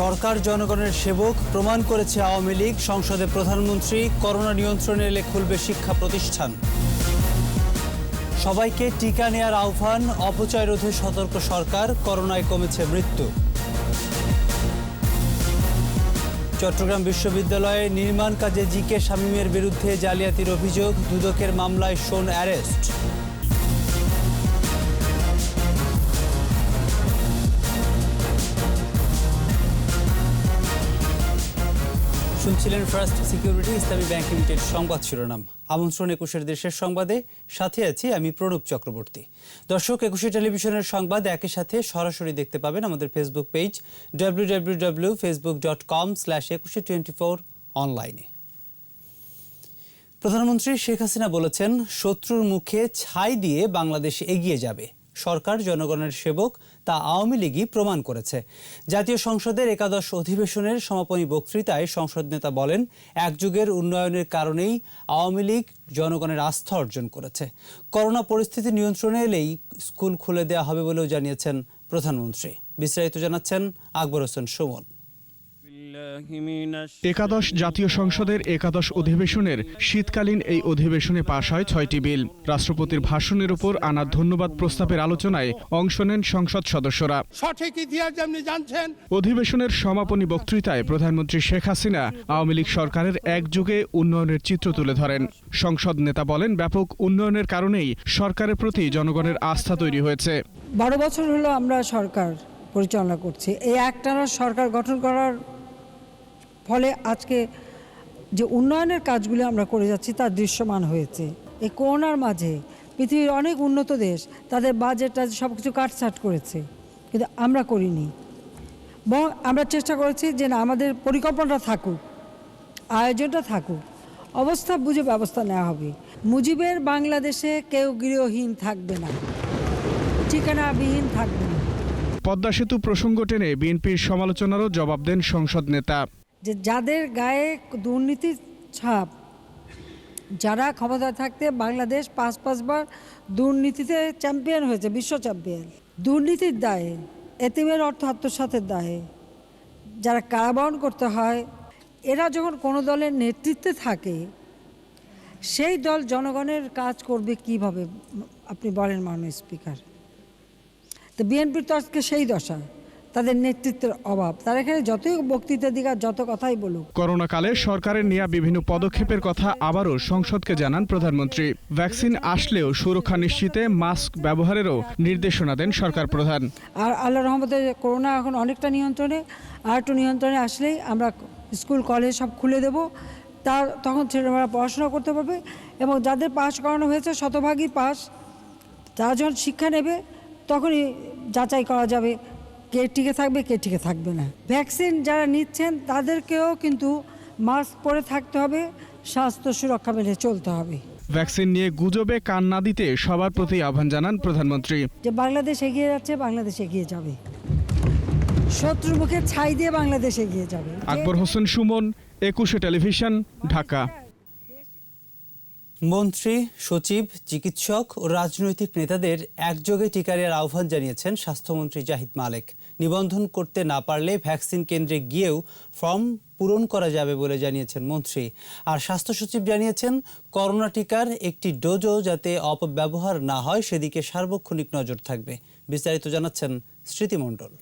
সরকার জনগণের সেবক প্রমাণ করেছে আওয়ামী লীগ। সংসদে প্রধানমন্ত্রী, করোনা নিয়ন্ত্রণে এলে খুলবে শিক্ষা প্রতিষ্ঠান। সবাইকে টিকা নেয়ার আহ্বান, অপচয় রোধে সতর্ক সরকার, করোনায় কমেছে মৃত্যু। চট্টগ্রাম বিশ্ববিদ্যালয়ে নির্মাণ কাজে জিকে শামীমের বিরুদ্ধে জালিয়াতির অভিযোগ, দুদকের মামলায় শোন অ্যারেস্ট। শুনছিলেন ফার্স্ট সিকিউরিটি ইসলামী ব্যাংক লিমিটেড সংবাদ শিরোনাম। আমন্ত্রণ ২১ দেশের সংবাদে, সাথে আছি আমি প্রণব চক্রবর্তী। দর্শক, ২১ টেলিভিশনের সংবাদ একই সাথে সরাসরি দেখতে পাবেন আমাদের ফেসবুক পেজ www.facebook.com/2124 অনলাইনে। প্রধানমন্ত্রী শেখ হাসিনা বলেছেন, শত্রুর মুখে ছাই দিয়ে বাংলাদেশ এগিয়ে যাবে। সরকার জনগণের সেবক, তা আওয়ামী লীগই প্রমাণ করেছে। জাতীয় সংসদের একাদশ অধিবেশনের সমাপনী বক্তৃতায় সংসদ নেতা বলেন, একযুগের উন্নয়নের কারণেই আওয়ামী লীগ জনগণের আস্থা অর্জন করেছে। করোনা পরিস্থিতি নিয়ন্ত্রণে এলেই স্কুল খুলে দেওয়া হবে বলেও জানিয়েছেন প্রধানমন্ত্রী। বিস্তারিত জানাচ্ছেন আকবর হোসেন সুমন। একাদশ জাতীয় সংসদের একাদশ অধিবেশনের শীতকালীন এই অধিবেশনে পাশ হয় ৬টি বিল। রাষ্ট্রপতির ভাষণের উপর আনা ধন্যবাদ প্রস্তাবের আলোচনায় অংশ নেন সংসদ সদস্যরা। সঠিক ইতিহাস যেমনি জানছেন। অধিবেশনের সমাপনী বক্তৃতায় প্রধানমন্ত্রী শেখ হাসিনা আওয়ামী লীগ সরকারের একযুগে উন্নয়নের চিত্র তুলে ধরেন। সংসদ নেতা বলেন, ব্যাপক উন্নয়নের কারণেই সরকারের প্রতি জনগণের আস্থা তৈরি হয়েছে। 12 বছর হলো আমরা সরকার পরিচালনা করছি। এই একটানা সরকার গঠন করার ফলে আজকে যে উন্নয়নের কাজগুলি আমরা করে যাচ্ছি তা দৃশ্যমান হয়েছে। এই করোনার মাঝে পৃথিবীর অনেক উন্নত দেশ তাদের বাজেট সব কিছু কাটছাট করেছে, কিন্তু আমরা করিনি। বরং আমরা চেষ্টা করেছি যে না, আমাদের পরিকল্পনাটা থাকুক, আয়োজনটা থাকুক, অবস্থা বুঝে ব্যবস্থা নেওয়া হবে। মুজিবের বাংলাদেশে কেউ গৃহহীন থাকবে না, ঠিকানাবিহীন থাকবে না। পদ্মা সেতু প্রসঙ্গ টেনে বিএনপির সমালোচনারও জবাব দেন সংসদ নেতা। যে যাদের গায়ে দুর্নীতির ছাপ, যারা ক্ষমতায় থাকতে বাংলাদেশ 5বার দুর্নীতিতে চ্যাম্পিয়ন হয়েছে, বিশ্ব চ্যাম্পিয়ন, দুর্নীতির দায়ে, এতিমের অর্থ আত্মসাতের দায়ে যারা কারাবরণ করতে হয়, এরা যখন কোনো দলের নেতৃত্বে থাকে, সেই দল জনগণের কাজ করবে কিভাবে আপনি বলেন মাননীয় স্পিকার? তো বিএনপির তো আজকে সেই দশা, তাদের নেতৃত্বের অভাব। তারা এখানে যতই বক্তৃতা দিক আর যত কথাই বলুক। করোনাকালে সরকারের নেওয়া বিভিন্ন পদক্ষেপের কথা আবারও সংসদকে জানান প্রধানমন্ত্রী। ভ্যাকসিন আসলেও সুরক্ষা নিশ্চিতে মাস্ক ব্যবহারেরও নির্দেশনা দেন সরকার প্রধান। আর আল্লাহর রহমতে করোনা এখন অনেকটা নিয়ন্ত্রণে, আর একটু নিয়ন্ত্রণে আসলেই আমরা স্কুল কলেজ সব খুলে দেব। তখন ছেলেমেয়েরা পড়াশোনা করতে পারবে, এবং যাদের পাস করানো হয়েছে শতভাগই পাস, তারা যখন শিক্ষা নেবে তখনই যাচাই করা যাবে কে টিকে থাকবে, কে টিকে থাকবে না। ভ্যাকসিন যারা নিচ্ছেন তাদেরকেও কিন্তু মাস্ক পরে থাকতে হবে, স্বাস্থ্য সুরক্ষা মেনে চলতে হবে। ভ্যাকসিন নিয়ে গুজবে কান না দিতে সবার প্রতি আহ্বান জানান প্রধানমন্ত্রী। যে বাংলাদেশ এগিয়ে যাচ্ছে, বাংলাদেশ এগিয়ে যাবে, শত্রুর মুখে ছাই দিয়ে বাংলাদেশ এগিয়ে যাবে। আকবর হোসেন সুমন, 21 টেলিভিশন, ঢাকা। মন্ত্রী, সচিব, চিকিৎসক ও রাজনৈতিক নেতাদের একযোগে টিকা নেওয়ার আহ্বান জানিয়েছেন স্বাস্থ্যমন্ত্রী জাহিদ মালেক। নিবন্ধন করতে না পারলে ভ্যাকসিন কেন্দ্রে গিয়েও ফর্ম পূরণ করা যাবে বলে জানিয়েছেন মন্ত্রী। আর স্বাস্থ্য সচিব জানিয়েছেন, করোনা টিকার একটি ডোজও যাতে অপব্যবহার না হয় সেদিকে সার্বক্ষণিক নজর থাকবে। বিস্তারিত জানাচ্ছেন স্মৃতি মণ্ডল।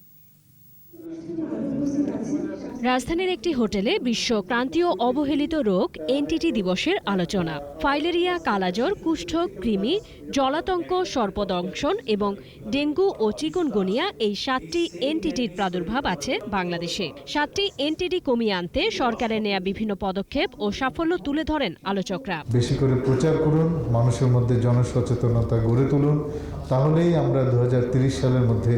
রাজধানীর একটি হোটেলে বিশ্ব ক্রান্তীয় অবহেলিত রোগ এনটিটি দিবসের আলোচনা। ফাইলেরিয়া, কালাজ্বর, কুষ্ঠ, কৃমি, জলাতঙ্ক, সর্পদংশন এবং ডেঙ্গু ও চিকুনগুনিয়া, এই 7টি এনটিটির প্রাদুর্ভাব আছে বাংলাদেশে। 7টি এনটিটি কমিয়ে আনতে সরকারের নেয়া বিভিন্ন পদক্ষেপ ও সাফল্য তুলে ধরেন আলোচকরা। বেশি করে প্রচার করুন, মানুষের মধ্যে জনসচেতনতা গড়ে তুলুন, তাহলেই আমরা 2030 সালের মধ্যে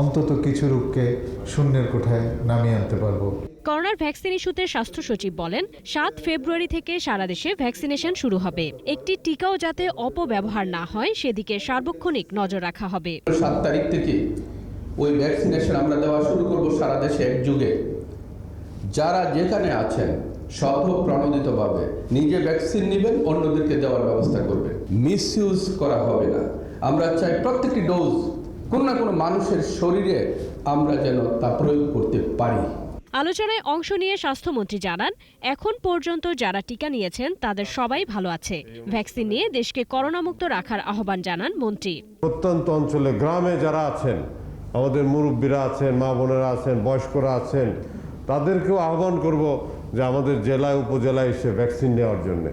অন্তত কিছু রোগকে শূন্যের কোঠায় নামিয়ে আনতে পারবো। করোনার ভ্যাকসিন ইস্যুতে স্বাস্থ্য সচিব বলেন, 7 ফেব্রুয়ারি থেকে সারা দেশে ভ্যাকসিনেশন শুরু হবে। একটি টিকাও যাতে অপব্যবহার না হয় সেদিকে সার্বক্ষণিক নজর রাখা হবে। 7 তারিখ থেকে ওই ভ্যাকসিনেশন আমরা দেওয়া শুরু করব সারা দেশে একযোগে। যারা যেখানে আছেন স্বতঃপ্রণোদিতভাবে নিজে ভ্যাকসিন নেবেন, অন্যদেরকে দেওয়ার ব্যবস্থা করবেন। মিসইউজ করা হবে না। আমরা চাই প্রত্যেকটি ডোজ কোনো না কোনো মানুষের শরীরে আমরা যেন তা প্রয়োগ করতে পারি। আলোচনায় অংশ নিয়ে স্বাস্থ্যমন্ত্রী জানান, এখন পর্যন্ত যারা টিকা নিয়েছেন তাদের সবাই ভালো আছে। ভ্যাকসিন নিয়ে দেশকে করোনামুক্ত রাখার আহ্বান জানান মন্ত্রী। প্রত্যন্ত অঞ্চলে গ্রামে যারা আছেন, আমাদের মুরব্বীরা আছেন, মা বোনেরা আছেন, বয়স্করা আছেন, তাদেরকেও আহ্বান করব যে আমাদের জেলায় উপজেলায় এসে ভ্যাকসিন নেওয়ার জন্য।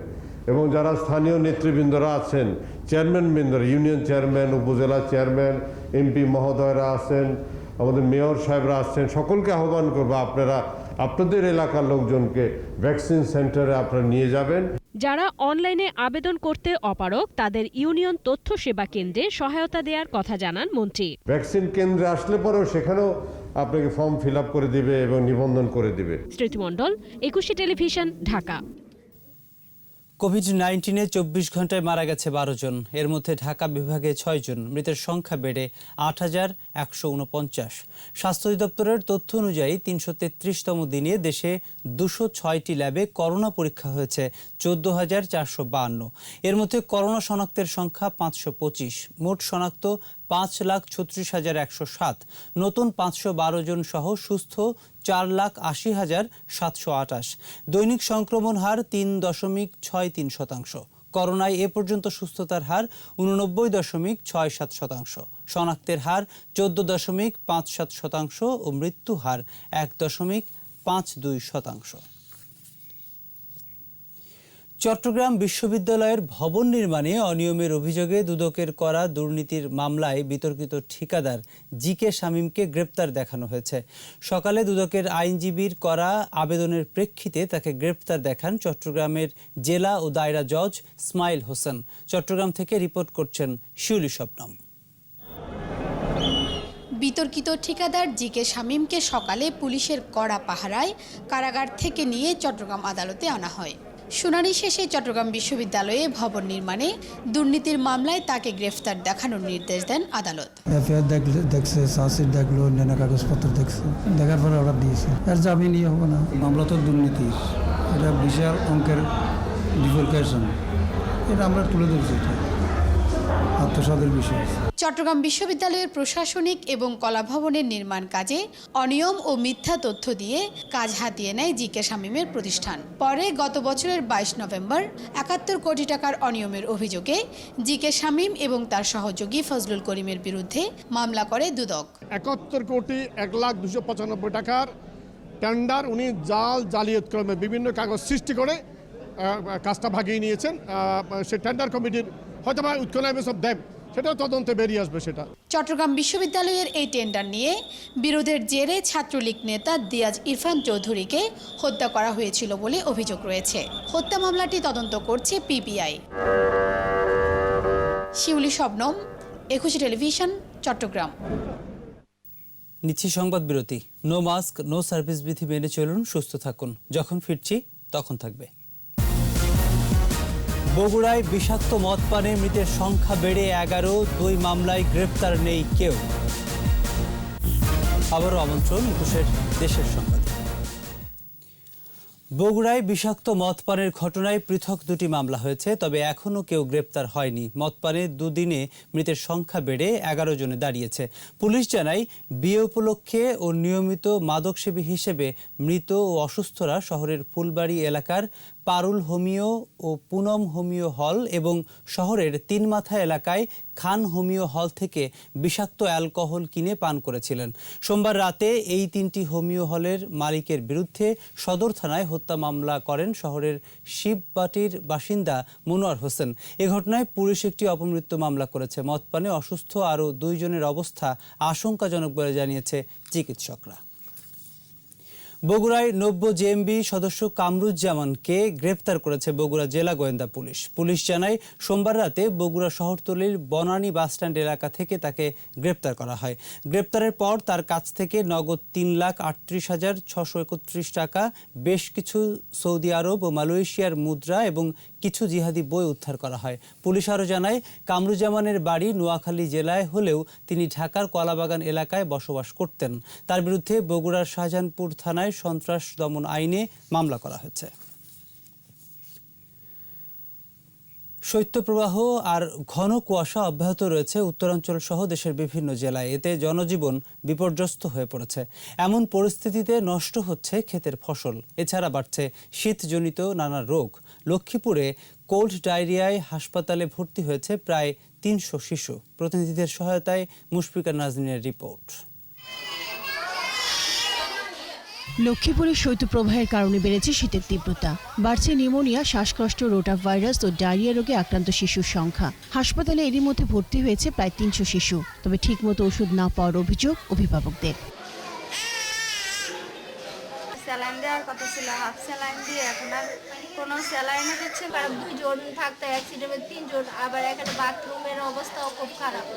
এবং যারা স্থানীয় নেতৃবৃন্দরা আছেন, চেয়ারম্যানবৃন্দরা, ইউনিয়ন চেয়ারম্যান, উপজেলা চেয়ারম্যান, এমপি মহোদয়রা আছেন, আমাদের মেয়র সাহেবরা আসছেন, সকলকে আহ্বান করবো আপনারা আপনাদের এলাকার লোকজনকে ভ্যাকসিন সেন্টারে আপনারা নিয়ে যাবেন। যারা অনলাইনে আবেদন করতে অপারগ তাদের ইউনিয়ন তথ্য সেবা কেন্দ্রে সহায়তা দেওয়ার কথা জানান মন্ত্রী। ভ্যাকসিন কেন্দ্রে আসলে পরেও সেখানেও আপনাকে ফর্ম ফিল আপ করে দিবে এবং নিবন্ধন করে দিবে। স্মৃতি মণ্ডল, একুশে টেলিভিশন, ঢাকা। কোভিড-19-এ 24 ঘন্টায় মারা গেছে 12 জন। এর মধ্যে ঢাকা বিভাগে 6 জন। মৃতের সংখ্যা বেড়ে ৮,১৪৯। স্বাস্থ্য অধিদপ্তরের তথ্য অনুযায়ী ৩33তম দিনে দেশে 206টি ল্যাবে করোনা পরীক্ষা হয়েছে 14,452। এর মধ্যে করোনা শনাক্তের সংখ্যা 525। মোট শনাক্ত 5,36,107। নতুন 512 জন সহ সুস্থ 4,80,728। দৈনিক সংক্রমণ হার 3.63%। করোনায় এ পর্যন্ত সুস্থতার হার 89.67%। শনাক্তের হার 14.57% ও মৃত্যু হার 1.52%। চট্টগ্রাম বিশ্ববিদ্যালয়ের ভবন নির্মাণে অনিয়মের অভিযোগে দুদকের করা দুর্নীতির মামলায় বিতর্কিত ঠিকাদার জি.কে. শামীমকে গ্রেপ্তার দেখানো হয়েছে। সকালে দুদকের আইনজীবীর করা আবেদনের প্রেক্ষিতে তাকে গ্রেপ্তার দেখান চট্টগ্রামের জেলা ও দায়রা জজ ইসমাইল হোসেন। চট্টগ্রাম থেকে রিপোর্ট করছেন শিউলি শবনম। বিতর্কিত ঠিকাদার জি.কে. শামীমকে সকালে পুলিশের কড়া পাহারায় কারাগার থেকে নিয়ে চট্টগ্রাম আদালতে আনা হয়। শুনানি শেষে চট্টগ্রাম বিশ্ববিদ্যালয়ে ভবন নির্মাণে দুর্নীতির মামলায় তাকে গ্রেফতার দেখানোর নির্দেশ দেন আদালত। এফআইআর দেখছে, চার্জশিট দেখলো, অন্যান্য কাগজপত্র দেখছে, দেখার পরে অর্ডার দিয়েছে। আর জামিনই হবে না। মামলা তো দুর্নীতি, এটা বিশাল অঙ্কের ডিফলকেশন, এটা আমরা তুলে ধরছি, এটা আত্মসাদের বিষয়। চট্টগ্রাম বিশ্ববিদ্যালয়ের প্রশাসনিক এবং কলাভবনের নির্মাণ কাজে অনিয়ম ও মিথ্যা তথ্য দিয়ে কাজ হাতিয়ে নেয় জি.কে. শামীমের প্রতিষ্ঠান। পরে গত বছরের 22 নভেম্বর 71 কোটি টাকার অনিয়মের অভিযোগে জি.কে. শামীম এবং তার সহযোগী ফজলুল করিমের বিরুদ্ধে মামলা করে দুদক। 71 কোটি 1,295 টাকার টেন্ডার উনি জালিয়াতক্রমে বিভিন্ন কাগজ সৃষ্টি করে কাজটা ভাগিয়ে নিয়েছেন। সে টেন্ডার কমিটির হয়তো বা উৎকোনাইমেন্টস অফ দেম, সেটাও তদন্তে বেরিয়ে আসবে। সেটা চট্টগ্রাম বিশ্ববিদ্যালয়ের এই টেন্ডার নিয়ে বিরোধের জেরে ছাত্রলীগ নেতা দিয়াজ ইরফান চৌধুরীকে হত্যা করা হয়েছিল বলে অভিযোগ রয়েছে। হত্যা মামলাটি তদন্ত করছে পিপিআই। শিউলি শবনম, একুশে টেলিভিশন, চট্টগ্রাম। নিচ্ছি সংবাদ বিরতি। নো মাস্ক নো সার্ভিস বিধি মেনে চলুন, সুস্থ থাকুন। যখন ফিরছি তখন থাকবে। বগুড়ায় বিষাক্ত মদ পানে মৃতের সংখ্যা বেড়ে 11। 2 মামলায় গ্রেপ্তার নেই কেউ। আবারও আমন্ত্রণ একুশের দেশের সংবাদে। বগুড়ায় বিষাক্ত মদ পানের ঘটনায় পৃথক 2টি মামলা হয়েছে, তবে এখনও কেউ গ্রেপ্তার হয়নি। মদ পানে 2 দিনে মৃতের সংখ্যা বেড়ে 11 জনে দাঁড়িয়েছে। পুলিশ জানায়, বিয়ে উপলক্ষে ও নিয়মিত মাদকসেবী হিসেবে মৃত ও অসুস্থরা শহরের ফুলবাড়ি এলাকার পারুল হোমিও ও পুনম হোমিও হল এবং শহরের 3 মাথা এলাকায় খান হোমিও হল থেকে বিষাক্ত অ্যালকোহল কিনে পান করেছিলেন। সোমবার রাতে এই 3টি হোমিও হলের মালিকের বিরুদ্ধে সদর থানায় হত্যা মামলা করেন শহরের শিববাটির বাসিন্দা মনোয়ার হোসেন। এ ঘটনায় পুলিশ একটি অপমৃত্যু মামলা করেছে। মদ পানে অসুস্থ আরও 2 জনের অবস্থা আশঙ্কাজনক বলে জানিয়েছে চিকিৎসকরা। বগুড়ায় নব্য জেএমবি সদস্য কামরুজ্জামানকে গ্রেপ্তার করেছে বগুড়া জেলা গোয়েন্দা পুলিশ। পুলিশ জানায়, সোমবার রাতে বগুড়া শহরতলির বনানী বাসস্ট্যান্ড এলাকা থেকে তাকে গ্রেপ্তার করা হয়। গ্রেপ্তারের পর তার কাছ থেকে নগদ 3,38,631 টাকা, বেশ কিছু সৌদি আরব ও মালয়েশিয়ার মুদ্রা এবং কিছু জিহাদি বই উদ্ধার করা হয়। পুলিশ আরও জানায়, কামরুজ্জামানের বাড়ি নোয়াখালী জেলায় হলেও তিনি ঢাকার কলাবাগান এলাকায় বসবাস করতেন। তার বিরুদ্ধে বগুড়ার শাহজাহানপুর থানায় সন্ত্রাস দমন আইনে মামলা করা হয়েছে। শৈত্যপ্রবাহ আর ঘন কুয়াশা অব্যাহত রয়েছে উত্তরাঞ্চল সহ দেশের বিভিন্ন জেলায়। এতে জনজীবন বিপর্যস্ত হয়ে পড়েছে। এমন পরিস্থিতিতে নষ্ট হচ্ছে ক্ষেতের ফসল। এছাড়া বাড়ছে শীতজনিত নানা রোগ। লক্ষ্মীপুরে কোল্ড ডায়রিয়ায় হাসপাতালে ভর্তি হয়েছে প্রায় ৩০০ শিশু। প্রতিনিধিদের সহায়তায় মুশফিকা নাজনীনের রিপোর্ট। লক্ষ্মীপুরে শৈত্যপ্রবাহের কারণে বেড়েছে শীতের তীব্রতা, বাড়ছে নিউমোনিয়া, শ্বাসকষ্ট, রোটাভাইরাস ও ডায়রিয়া রোগে আক্রান্ত শিশুর সংখ্যা। হাসপাতালে এরই মধ্যে ভর্তি হয়েছে প্রায় ৩০০ শিশু। তবে ঠিকমতো ওষুধ না পাওয়ার অভিযোগ অভিভাবকদের। স্যালাইন দেওয়ার কথা ছিল, হাফ স্যালাইন দিয়ে এখন আর কোনো স্যালাইনও দিচ্ছে। কারণ 2 জন থাকতে অ্যাক্সিডেন্টে 3 জন, আবার এখানে বাথরুমের অবস্থাও খুব খারাপ।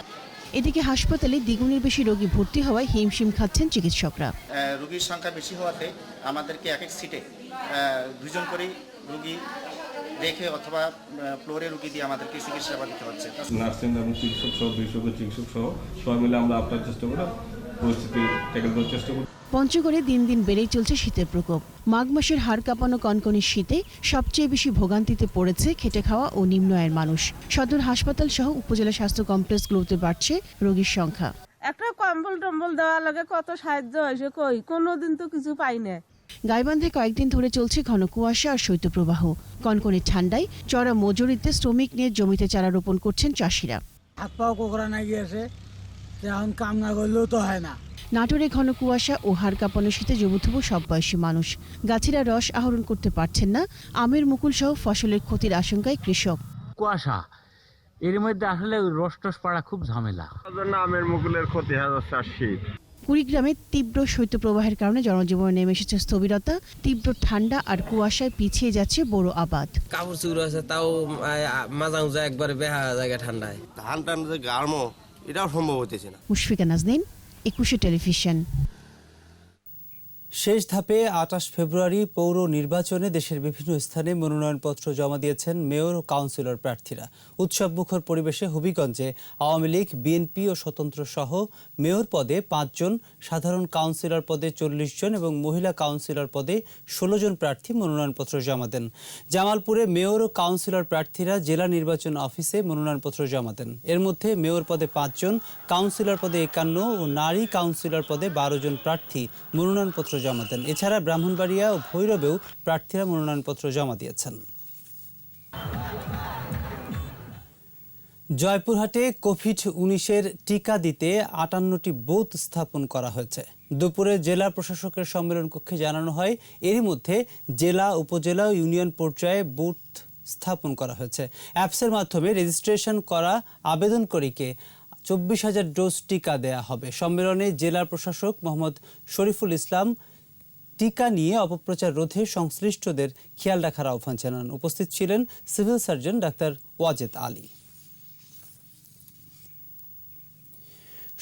এদিকে হাসপাতালে দ্বিগুণের বেশি রোগী ভর্তি হওয়ায় হিমশিম খাচ্ছেন চিকিৎসকরা। রোগীর সংখ্যা বেশি হওয়াতে আমাদেরকে এক এক সিটে 2 জন করেই রোগী রেখে অথবা ফ্লোরে রোগী দিয়ে আমাদেরকে চিকিৎসা সেবা দিতে হচ্ছে। নার্সিং এবং চিকিৎসক সহ বিশেষজ্ঞ চিকিৎসক সহ সবাই মিলে আমরা আপনার চেষ্টা করি, পরিস্থিতি ট্যাকেল করার চেষ্টা করি। পঞ্চগড়ে দিন দিন বেড়েই চলছে শীতের প্রকোপ। মাঘ মাসের হাড় কাঁপানো কনকনে শীতে সবচেয়ে বেশি ভোগান্তিতে পড়েছে খেটে খাওয়া ও নিম্ন আয়ের মানুষ। সদর হাসপাতাল সহ উপজেলা স্বাস্থ্য কমপ্লেক্সগুলোতে বাড়ছে রোগীর সংখ্যা। একটা কম্বল টম্বল দেওয়ার লাগে কত সাহায্য হয়েছে, কই কোনোদিন তো কিছু পাই না। গাইবান্ধে কয়েকদিন ধরে চলছে ঘন কুয়াশা আর শৈত্যপ্রবাহ। কনকনে ঠান্ডায় চড়া মজুরিতে শ্রমিক নিয়ে জমিতে চারা রোপণ করছেন চাষিরা। হাত পাও কোকড়া না গিয়েছে, এখন কাম না করলেও তো হয় না। নাটোরে ঘন কুয়াশা ও হাড় কাঁপানো শীতে জবুথবু সব বয়সী মানুষ। গাছেরা রস আহরণ করতে পারছেন না। আমের মুকুল সহ ফসলের ক্ষতির আশঙ্কায় কৃষক। কুয়াশা এর মধ্যে আসলে রস টস পাড়া খুব ঝামেলা। আমের মুকুলের ক্ষতি হয়ে যাচ্ছে আর শীত। কুড়িগ্রামে তীব্র শৈত্যপ্রবাহের কারণে জনজীবনে নেমে এসেছে স্থবিরতা। তীব্র ঠান্ডা আর কুয়াশায় পিছিয়ে যাচ্ছে বড় আবাদ। কাপড় চুপড় আছে, তাও মাজা উজা একবারে বেহা জায়গা ঠান্ডায়। ধান টান যে গাড়মো এটাও সম্ভব হতেছে না। মুশফিকা নাজনীন, 21 টেলিভিশন। শেষ ধাপে 28 ফেব্রুয়ারি পৌর নির্বাচনে দেশের বিভিন্ন স্থানে মনোনয়নপত্র জমা দিয়েছেন মেয়র ও কাউন্সিলর প্রার্থীরা। উৎসবমুখর পরিবেশে হবিগঞ্জে আওয়ামী লীগ, বিএনপি ও স্বতন্ত্র সহ মেয়র পদে 5 জন, সাধারণ কাউন্সিলর পদে 40 জন এবং মহিলা কাউন্সিলর পদে 16 জন প্রার্থী মনোনয়নপত্র জমা দেন। জামালপুরে মেয়র ও কাউন্সিলর প্রার্থীরা জেলা নির্বাচন অফিসে মনোনয়নপত্র জমা দেন। এর মধ্যে মেয়র পদে 5 জন, কাউন্সিলর পদে 51 ও নারী কাউন্সিলর পদে 12 জন প্রার্থী মনোনয়নপত্র জমা দেন। এছাড়া ব্রাহ্মণবাড়িয়া ও ভৈরবেও প্রার্থীরা মনোনয়নপত্র জমা দিয়েছেন। জয়পুরহাটে কোভিড-19 টিকা দিতে 58টি বুথ স্থাপন করা হয়েছে। দুপুরে জেলা প্রশাসকের সম্মেলন কক্ষে জানানো হয়, এরই মধ্যে জেলা, উপজেলা ও ইউনিয়ন পর্যায়ে বুথ স্থাপন করা হয়েছে। অ্যাপসের মাধ্যমে রেজিস্ট্রেশন করা আবেদনকারীকে 24,000 ডোজ টিকা দেয়া হবে। সম্মেলনে জেলা প্রশাসক মোহাম্মদ শরীফুল ইসলাম টিকা নিয়ে অপপ্রচার রোধে সংশ্লিষ্টদের খেয়াল রাখার আহ্বান জানান। উপস্থিত ছিলেন civil surgeon doctor Wajed Ali.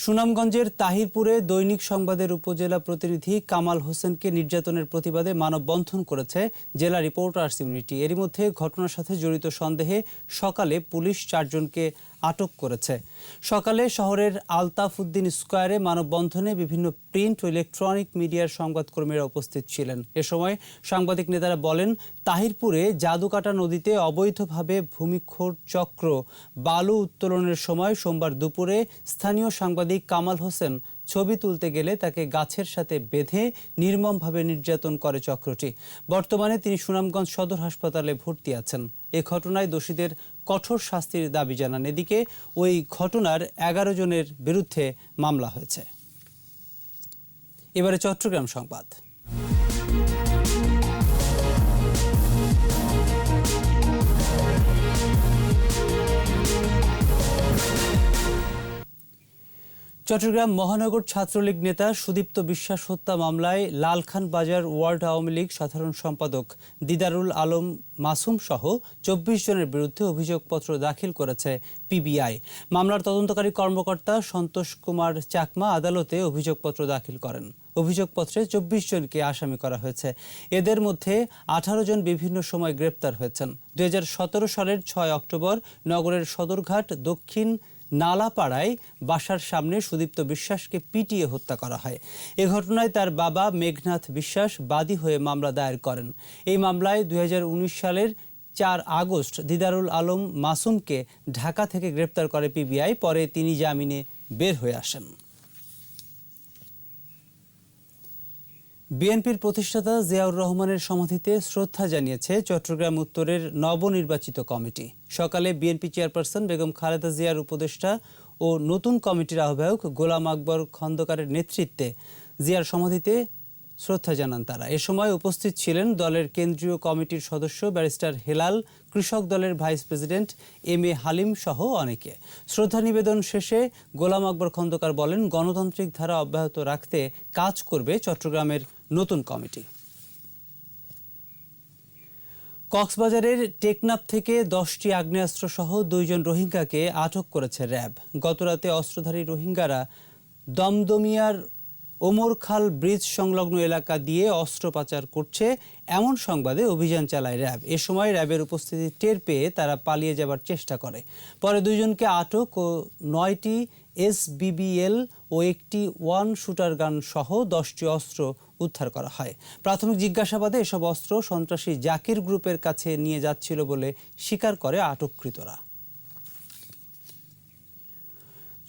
সুনামগঞ্জের তাহিরপুরে দৈনিক সংবাদের উপজেলা প্রতিনিধি কামাল হোসেনকে নির্যাতনের প্রতিবাদে মানববন্ধন করেছে জেলা রিপোর্টার্স ইউনিটি। এরই মধ্যে ঘটনার সাথে জড়িত সন্দেহে সকালে পুলিশ 4 জনকে আটক করেছে। সকালে শহরের আলতাফ উদ্দিন স্কয়ারে মানববন্ধনে বিভিন্ন প্রিন্ট ও ইলেকট্রনিক মিডিয়ার সংবাদকর্মীরা উপস্থিত ছিলেন। এ সময় সাংবাদিক নেতারা বলেন, তাহিরপুরে জাদুকাটা নদীতে অবৈধভাবে ভূমিক্ষোর চক্র বালু উত্তোলনের সময় সোমবার দুপুরে স্থানীয় সাংবাদিক কামাল হোসেন ছবি তুলতে গেলে তাকে গাছের সাথে বেঁধে নির্মমভাবে নির্যাতন করে চক্রটি। বর্তমানে তিনি সুনামগঞ্জ সদর হাসপাতালে ভর্তি আছেন। এ ঘটনায় দোষীদের কঠোর শাস্তির দাবি জানান। এদিকে ওই ঘটনার 11 জনের বিরুদ্ধে মামলা হয়েছে। এবারে চট্টগ্রাম সংবাদ। চট্টগ্রাম মহানগর ছাত্রলীগ নেতা সুদীপ্ত বিশ্বাস হত্যা মামলায় লালখান বাজার ওয়ার্ড আওয়ামী লীগ সাধারণ সম্পাদক দিদারুল আলম মাসুম সহ 24 জনের বিরুদ্ধে অভিযোগপত্র দাখিল করেছে পিবিআই। মামলার তদন্তকারী কর্মকর্তা সন্তোষ কুমার চাকমা আদালতে অভিযোগপত্র দাখিল করেন। অভিযোগপত্রে 24 জনকে আসামি করা হয়েছে। এদের মধ্যে 18 জন বিভিন্ন সময় গ্রেপ্তার হয়েছেন। 2017 সালের 6 অক্টোবর নগরের সদরঘাট দক্ষিণ নালাপাড়ায় বাসার সামনে সুদীপ্ত বিশ্বাসকে পিটিয়ে হত্যা করা হয়। এ ঘটনায় তার বাবা মেঘনাথ বিশ্বাস বাদী হয়ে মামলা দায়ের করেন। এই মামলায় 2019 সালের 4 আগস্ট দিদারুল আলম মাসুমকে ঢাকা থেকে গ্রেপ্তার করে পিবিআই। পরে তিনি জামিনে বের হয়ে আসেন। বিএনপির প্রতিষ্ঠাতা জিয়াউর রহমানের সমাধিতে শ্রদ্ধা জানিয়েছে চট্টগ্রাম উত্তরের নবনির্বাচিত কমিটি। সকালে বিএনপি চেয়ারপারসন বেগম খালেদা জিয়ার উপদেষ্টা ও নতুন কমিটির আহ্বায়ক গোলাম আকবর খন্দকারের নেতৃত্বে জিয়ার সমাধিতে শ্রদ্ধা জানান তারা। এ সময় উপস্থিত ছিলেন দলের কেন্দ্রীয় কমিটির সদস্য ব্যারিস্টার হেলাল, কৃষক দলের vice president M A Halim সহ অনেকে। শ্রদ্ধা নিবেদন শেষে গোলাম আকবর খন্দকার বলেন, গণতান্ত্রিক ধারা অব্যাহত রাখতে কাজ করবে চট্টগ্রামের নতুন কমিটি। কক্সবাজারের টেকনাফ থেকে 10টি আগ্নেয়াস্ত্র সহ 2 জন রোহিঙ্গাকে আটক করেছে র্যাব। গতরাতে অস্ত্রধারী রোহিঙ্গারা দমদমিয়ার ওমরখাল ব্রিজ সংলগ্ন এলাকা দিয়ে অস্ত্র পাচার করছে এমন সংবাদে অভিযান চালায় র্যাব। এ সময় র্যাবের উপস্থিতি টের পেয়ে তারা পালিয়ে যাবার চেষ্টা করে। পরে 2 জনকে আটক ও 9টি SBBL ও একটি 1 শুটার গান সহ 10টি অস্ত্র উদ্ধার করা হয়। প্রাথমিক জিজ্ঞাসাবাদে এসব অস্ত্র সন্ত্রাসী জাকির গ্রুপের কাছে নিয়ে যাচ্ছিল বলে স্বীকার করে আটককৃতরা।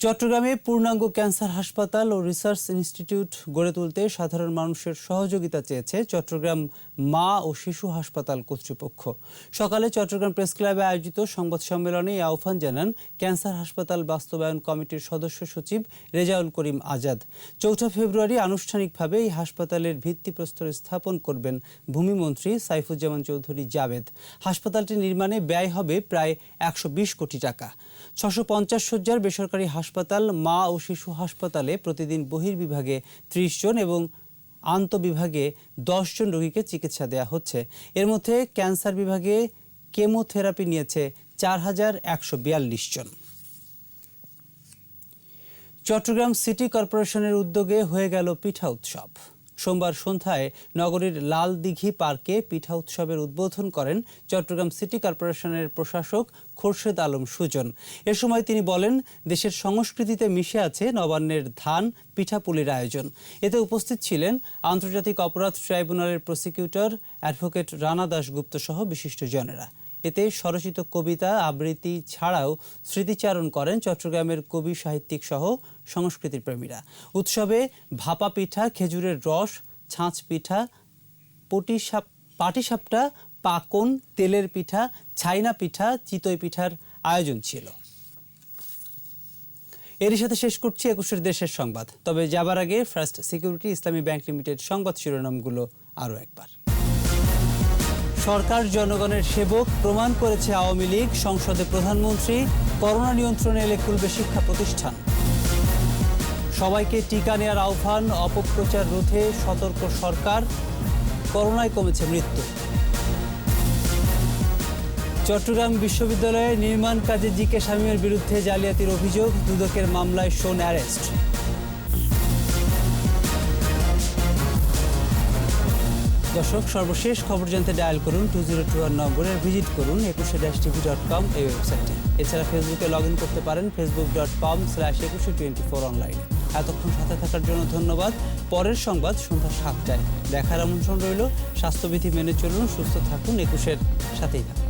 চট্টগ্রামে পূর্ণাঙ্গ ক্যান্সার হাসপাতাল ও রিসার্চ ইনস্টিটিউট গড়ে তুলতে সাধারণ মানুষের সহযোগিতা চেয়েছে চট্টগ্রাম মা ও শিশু হাসপাতাল কর্তৃপক্ষ। সকালে চট্টগ্রাম প্রেস ক্লাবে আয়োজিত সংবাদ সম্মেলনে এই আহ্বান জানান ক্যান্সার হাসপাতাল বাস্তবায়ন কমিটির সদস্য সচিব রেজাউল করিম আজাদ। 4 ফেব্রুয়ারি আনুষ্ঠানিকভাবে এই হাসপাতালের ভিত্তিপ্রস্তর স্থাপন করবেন ভূমিমন্ত্রী সাইফুজ্জামান চৌধুরী জাবেদ। হাসপাতালটি নির্মাণে ব্যয় হবে প্রায় 120 কোটি টাকা। 650 শয্যার বেসরকারি হাসপাতাল মা ও শিশু হাসপাতালে প্রতিদিন বহির্বিভাগে 30 জন এবং আন্তঃবিভাগে 10 জন রোগীকে চিকিৎসা দেওয়া হচ্ছে। এর মধ্যে ক্যান্সার বিভাগে কেমোথেরাপি নিয়েছে 4142 জন। চট্টগ্রাম সিটি কর্পোরেশনের উদ্যোগে হয়ে গেল পিঠা উৎসব। সোমবার সন্ধ্যায় নগরীর লাল দিঘি পার্কে পিঠা উৎসবের উদ্বোধন করেন চট্টগ্রাম সিটি কর্পোরেশনের প্রশাসক খোরশেদ আলম সুজন। এ সময় তিনি বলেন, দেশের সংস্কৃতিতে মিশে আছে নবান্নের ধান পিঠাপুলির আয়োজন। এতে উপস্থিত ছিলেন আন্তর্জাতিক অপরাধ ট্রাইব্যুনালের প্রসিকিউটর অ্যাডভোকেট রানা দাশগুপ্ত সহ বিশিষ্টজনেরা। এতে স্বরচিত কবিতা আবৃত্তি ছাড়াও স্মৃতিচারণ করেন চট্টগ্রামের কবি সাহিত্যিক সহ সংস্কৃতির প্রেমীরা। উৎসবে ভাপা পিঠা, খেজুরের রস, ছাঁচ পিঠা, পাটিসাপটা, পাকন, তেলের পিঠা, ছাইনা পিঠা, চিতই পিঠার আয়োজন ছিল। এরই সাথে শেষ করছি 21 দেশের সংবাদ। তবে যাবার আগে ফার্স্ট সিকিউরিটি ইসলামী ব্যাংক লিমিটেড সংবাদ শিরোনামগুলো আরও একবার। সরকার জনগণের সেবক, প্রমাণ করেছে আওয়ামী লীগ। সংসদে প্রধানমন্ত্রী, করোনা নিয়ন্ত্রণে এলে খুলবে শিক্ষা প্রতিষ্ঠান। সবাইকে টিকা নেওয়ার আহ্বান, অপপ্রচার রোধে সতর্ক সরকার। করোনায় কমেছে মৃত্যু। চট্টগ্রাম বিশ্ববিদ্যালয়ে নির্মাণ কাজে জিকে শামীমের বিরুদ্ধে জালিয়াতির অভিযোগ, দুদকের মামলায় শোন অ্যারেস্ট। দর্শক, সর্বশেষ খবর জানতে ডায়াল করুন 2021 নম্বরে, ভিজিট করুন 21-tv.com এই ওয়েবসাইটে। এছাড়া ফেসবুকে লগ ইন করতে পারেন facebook.com/2124 অনলাইনে। এতক্ষণ সাথে থাকার জন্য ধন্যবাদ। পরের সংবাদ সন্ধ্যা 7টায় দেখার আমন্ত্রণ রইল। স্বাস্থ্যবিধি মেনে চলুন, সুস্থ থাকুন, 21-এর সাথেই থাকুন।